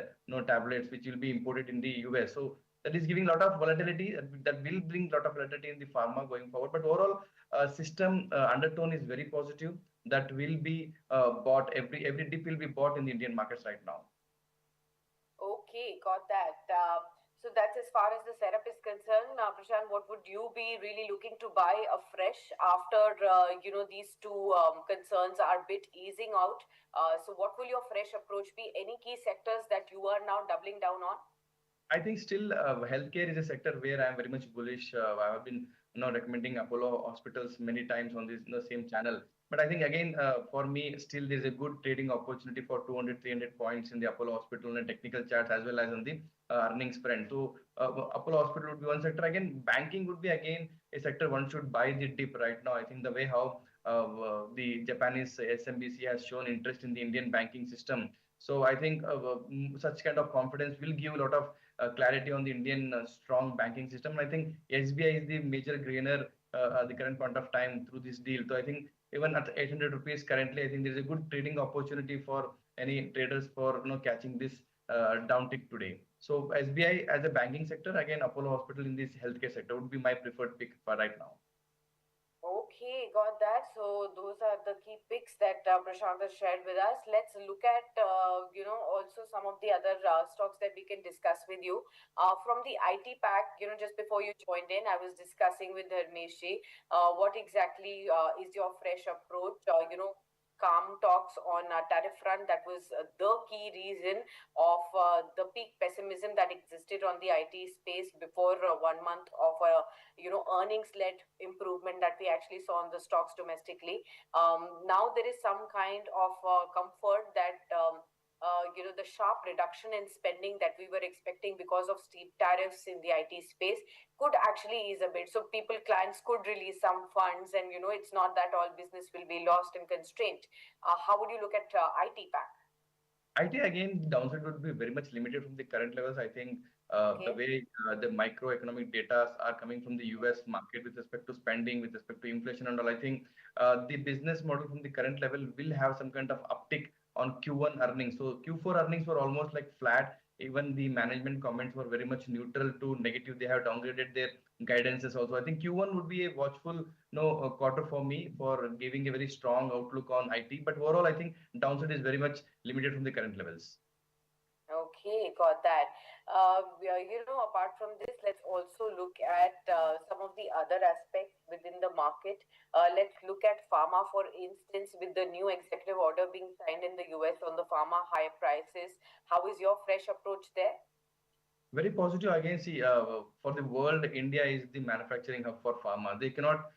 tablets, which will be imported in the US. So That is giving a lot of volatility. That will bring a lot of volatility in the pharma going forward. But overall, system undertone is very positive. That will be bought. Every dip will be bought in the Indian markets right now. Okay, got that. So that's as far as the setup is concerned. Prashant, what would you be really looking to buy afresh after these two concerns are bit easing out? So what will your fresh approach be? Any key sectors that you are now doubling down on? I think still healthcare is a sector where I am very much bullish. I have been recommending Apollo hospitals many times on this the same channel. But I think again for me still there is a good trading opportunity for 200 300 points in the Apollo hospital on the technical charts as well as on the earnings trend. So Apollo hospital would be one sector. Again, banking would be again a sector one should buy the dip right now. I think the way how the Japanese SMBC has shown interest in the Indian banking system. So I think such kind of confidence will give a lot of clarity on the Indian strong banking system. And I think SBI is the major gainer at the current point of time through this deal. So I think even at 800 rupees currently, I think there is a good trading opportunity for any traders for catching this downtick today. So SBI as a banking sector, again Apollo Hospital in this healthcare sector would be my preferred pick for right now. Okay, got that. So those are the key picks that Prashant has shared with us. Let's look at, also some of the other stocks that we can discuss with you. From the IT pack, just before you joined in, I was discussing with Dharmesh what exactly is your fresh approach, calm talks on tariff front. That was the key reason of the peak pessimism that existed on the IT space before 1 month of a earnings led improvement that we actually saw on the stocks domestically. Now there is some kind of comfort that the sharp reduction in spending that we were expecting because of steep tariffs in the IT space could actually ease a bit. So people, clients could release some funds, and it's not that all business will be lost and constrained. How would you look at IT pack? IT again, the downside would be very much limited from the current levels. I think the Okay. way the microeconomic data are coming from the US market with respect to spending, with respect to inflation and all, I think the business model from the current level will have some kind of uptick on Q1 earnings. So Q4 earnings were almost like flat. Even the management comments were very much neutral to negative. They have downgraded their guidances also. I think Q1 would be a watchful quarter for me for giving a very strong outlook on IT. But overall, I think downside is very much limited from the current levels. Okay, got that. Apart from this, let's also look at some of the other aspects within the market. Let's look at pharma, for instance, with the new executive order being signed in the US on the pharma higher prices. How is your fresh approach there? Very positive. Again, see, for the world, India is the manufacturing hub for pharma. They cannot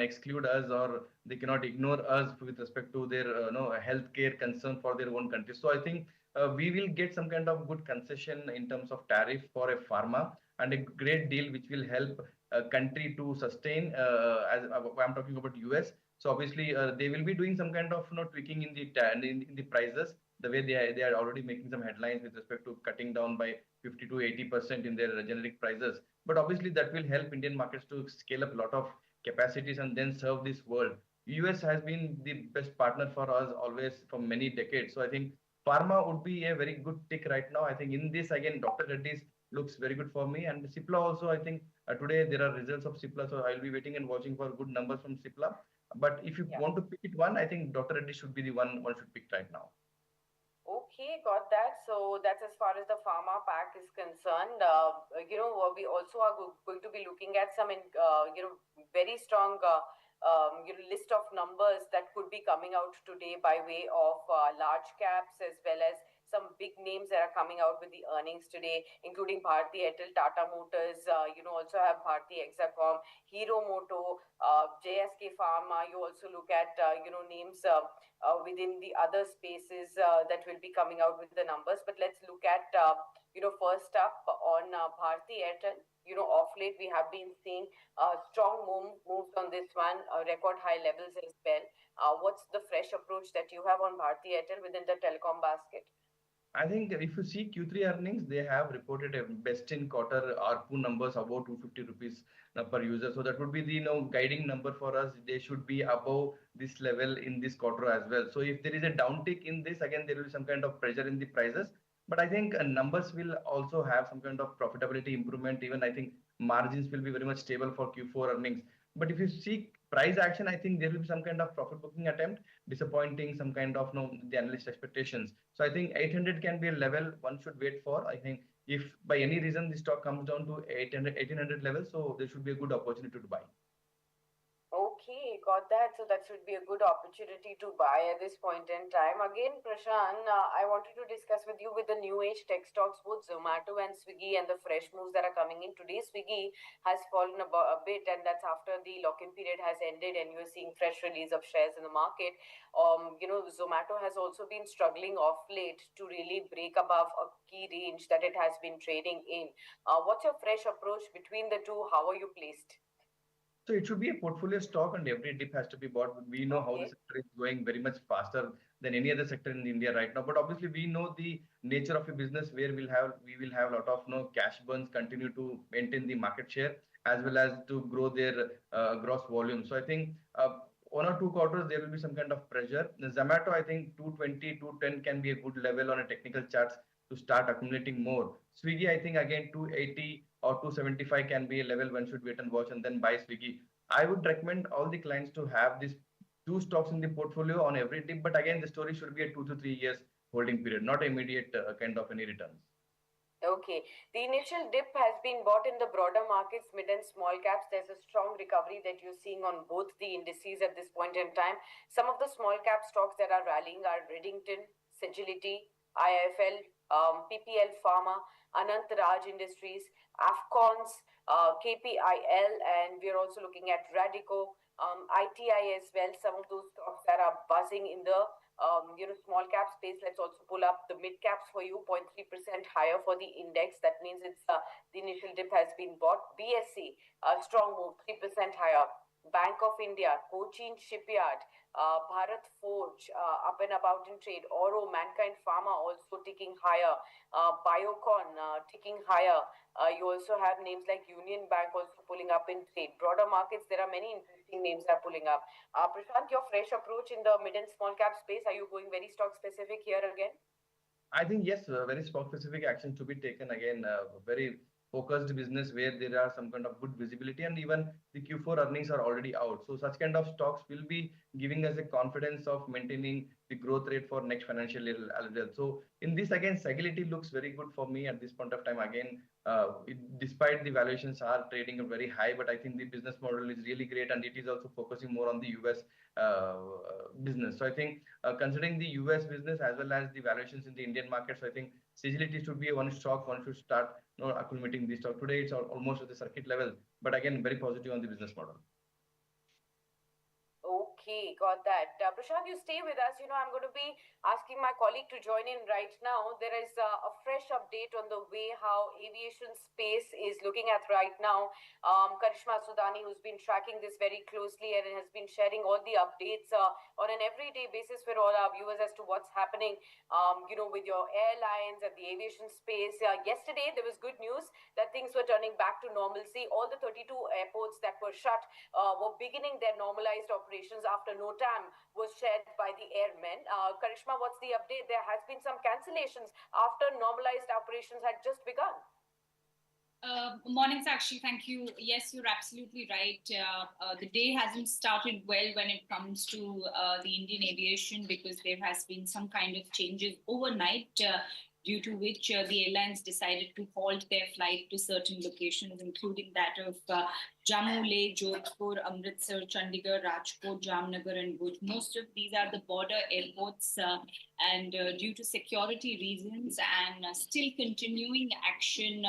exclude us, or they cannot ignore us with respect to their healthcare concern for their own country. So I think we will get some kind of good concession in terms of tariff for a pharma, and a great deal which will help a country to sustain. As I'm talking about US, so obviously they will be doing some kind of tweaking in in the prices. The way they are already making some headlines with respect to cutting down by 50 to 80% in their generic prices. But obviously, that will help Indian markets to scale up a lot of capacities and then serve this world. US has been the best partner for us always for many decades. So I think pharma would be a very good tick right now. I think in this again, Dr. Reddy's looks very good for me, and Cipla also. I think today there are results of Cipla, so I'll be waiting and watching for good numbers from Cipla. But if you Yeah. want to pick it one, I think Dr. Reddy should be the one should pick right now. Okay, got that. So that's as far as the pharma pack is concerned. We also are going to be looking at some, very strong, list of numbers that could be coming out today by way of large caps, as well as some big names that are coming out with the earnings today, including Bharti Airtel, Tata Motors. Also have Bharti Hexacom, Hero Moto, JSK Pharma. You also look at, names. Within the other spaces that will be coming out with the numbers. But let's look at, first up on Bharti Airtel. Off late we have been seeing strong moves on this one, record high levels as well. What's the fresh approach that you have on Bharti Airtel within the telecom basket? I think if you see Q3 earnings, they have reported a best in quarter ARPU numbers about 250 rupees per user. So that would be the guiding number for us. They should be above this level in this quarter as well. So if there is a downtick in this, again there will be some kind of pressure in the prices. But I think numbers will also have some kind of profitability improvement. Even I think margins will be very much stable for Q4 earnings. But if you see price action, I think there will be some kind of profit booking attempt, disappointing some kind of the analyst expectations. So I think 800 can be a level one should wait for. I think if by any reason the stock comes down to 800, 1800 levels, so there should be a good opportunity to buy. Okay, got that. So that should be a good opportunity to buy at this point in time. Again, Prashant, I wanted to discuss with you with the new age tech stocks, both Zomato and Swiggy, and the fresh moves that are coming in. Today, Swiggy has fallen a bit, and that's after the lock-in period has ended, and you're seeing fresh release of shares in the market. Zomato has also been struggling off late to really break above a key range that it has been trading in. What's your fresh approach between the two? How are you placed? So it should be a portfolio stock and every dip has to be bought. We know how the Okay. sector is going very much faster than any other sector in India right now. But obviously we know the nature of a business where we will have a lot of cash burns continue to maintain the market share as well as to grow their gross volume. So I think 1 or 2 quarters there will be some kind of pressure. The Zomato, I think 220, 210 can be a good level on a technical charts to start accumulating more. Swiggy, I think again 280 or 275 can be a level one should wait and watch and then buy Swiggy. I would recommend all the clients to have these two stocks in the portfolio on every dip. But again, the story should be a 2 to 3 years holding period, not immediate kind of any returns. Okay. The initial dip has been bought in the broader markets, mid and small caps. There's a strong recovery that you're seeing on both the indices at this point in time. Some of the small cap stocks that are rallying are Redington, Sagility, IIFL, PPL Pharma, Anant Raj Industries, Afcons, KPIL, and we're also looking at Radico, ITI as well. Some of those stocks that are buzzing in the small cap space. Let's also pull up the mid caps for you, 0.3% higher for the index. That means it's the initial dip has been bought. BSC, strong move, 3% higher. Bank of India, Cochin Shipyard, Bharat Forge, up and about in trade. Oro, Mankind Pharma also ticking higher. Biocon, ticking higher. You also have names like Union Bank also pulling up in trade. Broader markets, there are many interesting names that are pulling up. Prashant, your fresh approach in the mid and small cap space, are you going very stock specific here again? I think yes, very stock specific action to be taken again. Very focused business where there are some kind of good visibility and even the Q4 earnings are already out. So such kind of stocks will be giving us a confidence of maintaining the growth rate for next financial year as well. So in this again, stability looks very good for me at this point of time. Again, despite the valuations are trading very high, but I think the business model is really great and it is also focusing more on the US business. So I think considering the US business as well as the valuations in the Indian market, so I think CGLT should be a one stock. One should start accumulating this stock. Today it's almost at the circuit level, but again very positive on the business model. Okay, got that. Prashant, you stay with us. I'm going to be asking my colleague to join in right now. There is a fresh update on the way how aviation space is looking at right now. Karishma Sudani, who's been tracking this very closely and has been sharing all the updates on an everyday basis for all our viewers as to what's happening, with your airlines and the aviation space. Yesterday, there was good news that things were turning back to normalcy. All the 32 airports that were shut were beginning their normalized operations after NOTAM was shared by the airmen. Karishma, what's the update? There has been some cancellations after normalized operations had just begun. Morning, Sakshi. Thank you. Yes, you're absolutely right. The day hasn't started well when it comes to the Indian aviation because there has been some kind of changes overnight. Due to which the airlines decided to halt their flight to certain locations, including that of Jammu, Leh, Jodhpur, Amritsar, Chandigarh, Rajkot, Jamnagar, and Bhuj. Most of these are the border airports, and due to security reasons and still continuing action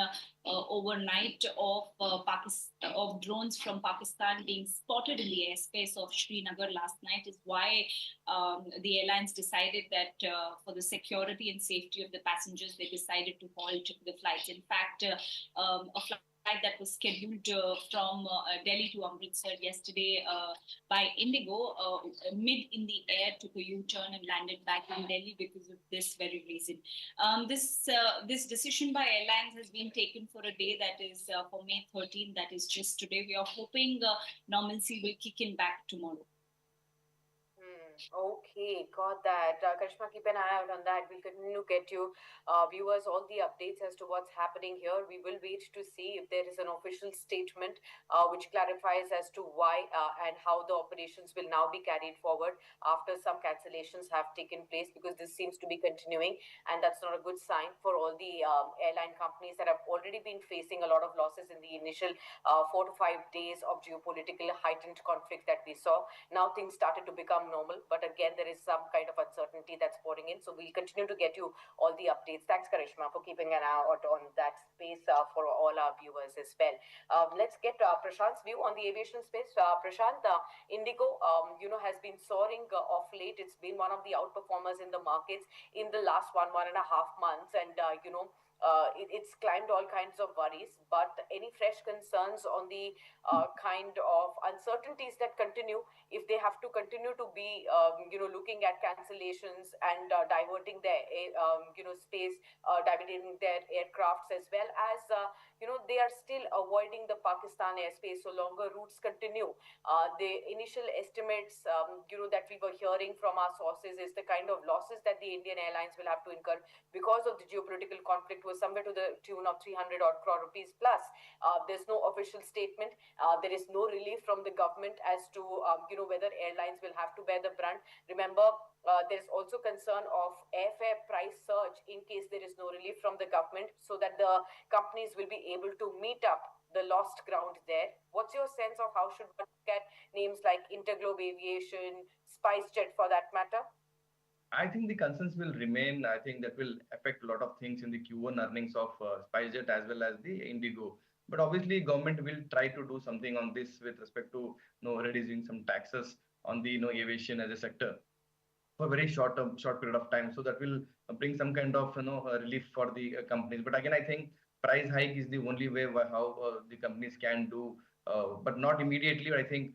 overnight of drones from Pakistan being spotted in the airspace of Srinagar last night is why the airlines decided that for the security and safety of the passengers, they decided to halt the flights. In fact, a flight that was scheduled from Delhi to Amritsar yesterday by Indigo, mid in the air, took a U-turn and landed back in Delhi because of this very reason. This decision by airlines has been taken for a day that is for May 13, that is just today. We are hoping normalcy will kick in back tomorrow. Okay, got that. Karishma, keep an eye out on that. We'll continue to get you, viewers, all the updates as to what's happening here. We will wait to see if there is an official statement which clarifies as to why and how the operations will now be carried forward after some cancellations have taken place, because this seems to be continuing, and that's not a good sign for all the airline companies that have already been facing a lot of losses in the initial 4 to 5 days of geopolitical heightened conflict that we saw. Now things started to become normal, but again, there is some kind of uncertainty that's pouring in. So we'll continue to get you all the updates. Thanks, Karishma, for keeping an eye out on that space for all our viewers as well. Let's get Prashant's view on the aviation space. Prashant, Indigo, has been soaring off late. It's been one of the outperformers in the markets in the last 1.5 months, and it's climbed all kinds of worries. But any fresh concerns on the kind of uncertainties that continue, if they have to continue to be looking at cancellations and diverting their space, diverting their aircrafts, as well as they are still avoiding the Pakistan airspace, so longer routes continue. The initial estimates that we were hearing from our sources is the kind of losses that the Indian airlines will have to incur because of the geopolitical conflict was somewhere to the tune of 300 odd crore rupees plus. There's no official statement. There is no relief from the government as to whether airlines will have to bear the brunt. Remember, there's also concern of airfare price surge in case there is no relief from the government, so that the companies will be able to meet up the lost ground there. What's your sense of how should one look at names like Interglobe Aviation, SpiceJet for that matter? I think the concerns will remain. I think that will affect a lot of things in the Q1 earnings of SpiceJet as well as the Indigo. But obviously, government will try to do something on this with respect to reducing some taxes on the aviation as a sector for a very short period of time. So that will bring some kind of relief for the companies. But again, I think price hike is the only way how the companies can do, but not immediately. I think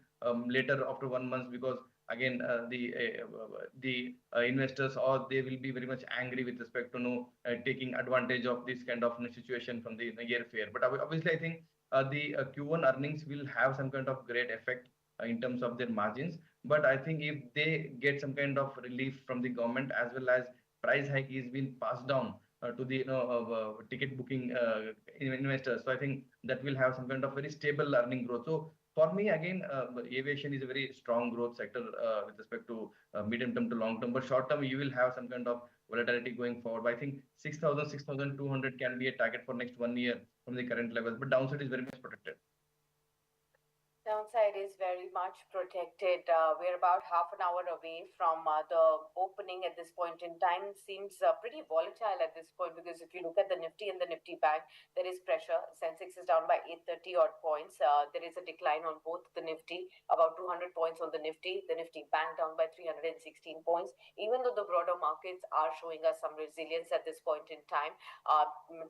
later after 1 month, because again the investors, or they will be very much angry with respect to taking advantage of this kind of situation from the airfare. But obviously, I think the Q1 earnings will have some kind of great effect in terms of their margins. But I think if they get some kind of relief from the government, as well as price hike is being passed down to the ticket booking investors, so I think that will have some kind of very stable earning growth. So for me, again, aviation is a very strong growth sector with respect to medium term to long term. But short term, you will have some kind of volatility going forward. But I think 6,000, 6,200 can be a target for next 1 year from the current levels. But downside is very much protected. Downside is very much protected. We're about half an hour away from the opening at this point in time. Seems pretty volatile at this point, because if you look at the Nifty and the Nifty Bank, there is pressure. Sensex is down by 830 odd points. There is a decline on both the Nifty, about 200 points on the Nifty Bank down by 316 points. Even though the broader markets are showing us some resilience at this point in time,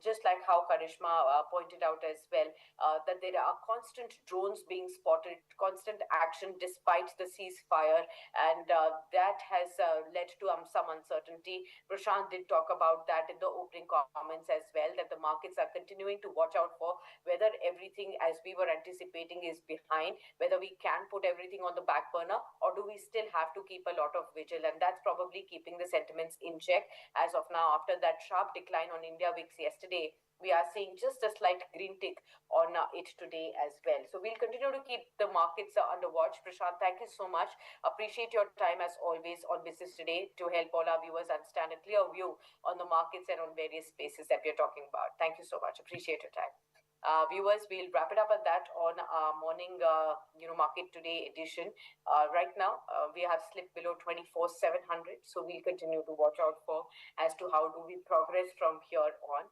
just like how Karishma pointed out as well, that there are constant drones being spotted, constant action despite the ceasefire, and that has led to some uncertainty. Prashant did talk about that in the opening comments as well, that the markets are continuing to watch out for whether everything as we were anticipating is behind, whether we can put everything on the back burner, or do we still have to keep a lot of vigil. And that's probably keeping the sentiments in check as of now. After that sharp decline on India VIX yesterday, we are seeing just a slight green tick on it today as well. So we'll continue to keep the markets under watch. Prashant, thank you so much. Appreciate your time as always on Business Today to help all our viewers understand a clear view on the markets and on various spaces that we're talking about. Thank you so much. Appreciate your time. Viewers, we'll wrap it up at that on our morning, Market Today edition. Right now, we have slipped below 24,700, so we'll continue to watch out for as to how do we progress from here on,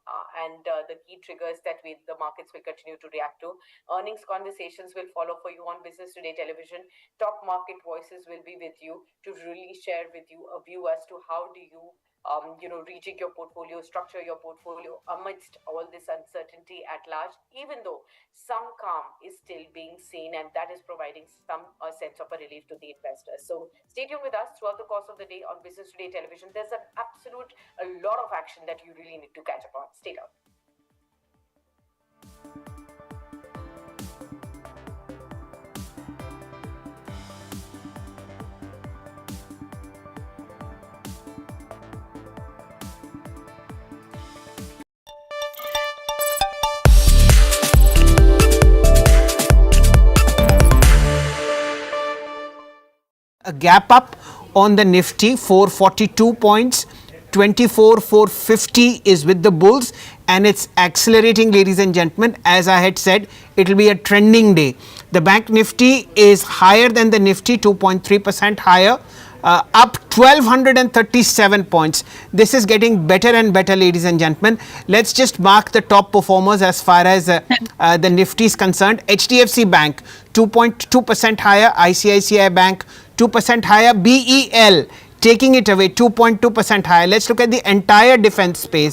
and the key triggers that the markets will continue to react to. Earnings conversations will follow for you on Business Today television. Top market voices will be with you to really share with you a view as to how do you rejig your portfolio, structure your portfolio amidst all this uncertainty at large, even though some calm is still being seen, and that is providing some sense of a relief to the investors. So stay tuned with us throughout the course of the day on Business Today television. There's a lot of action that you really need to catch up on. Stay tuned. A gap up on the Nifty, 442 points. 24,450 is with the bulls, and it's accelerating, ladies and gentlemen. As I had said, it will be a trending day. The Bank Nifty is higher than the Nifty, 2.3% higher, up 1237 points. This is getting better and better, ladies and gentlemen. Let's just mark the top performers as far as the Nifty is concerned. HDFC Bank 2.2% higher, ICICI Bank 2% higher, BEL taking it away 2.2% higher. Let's look at the entire defense space.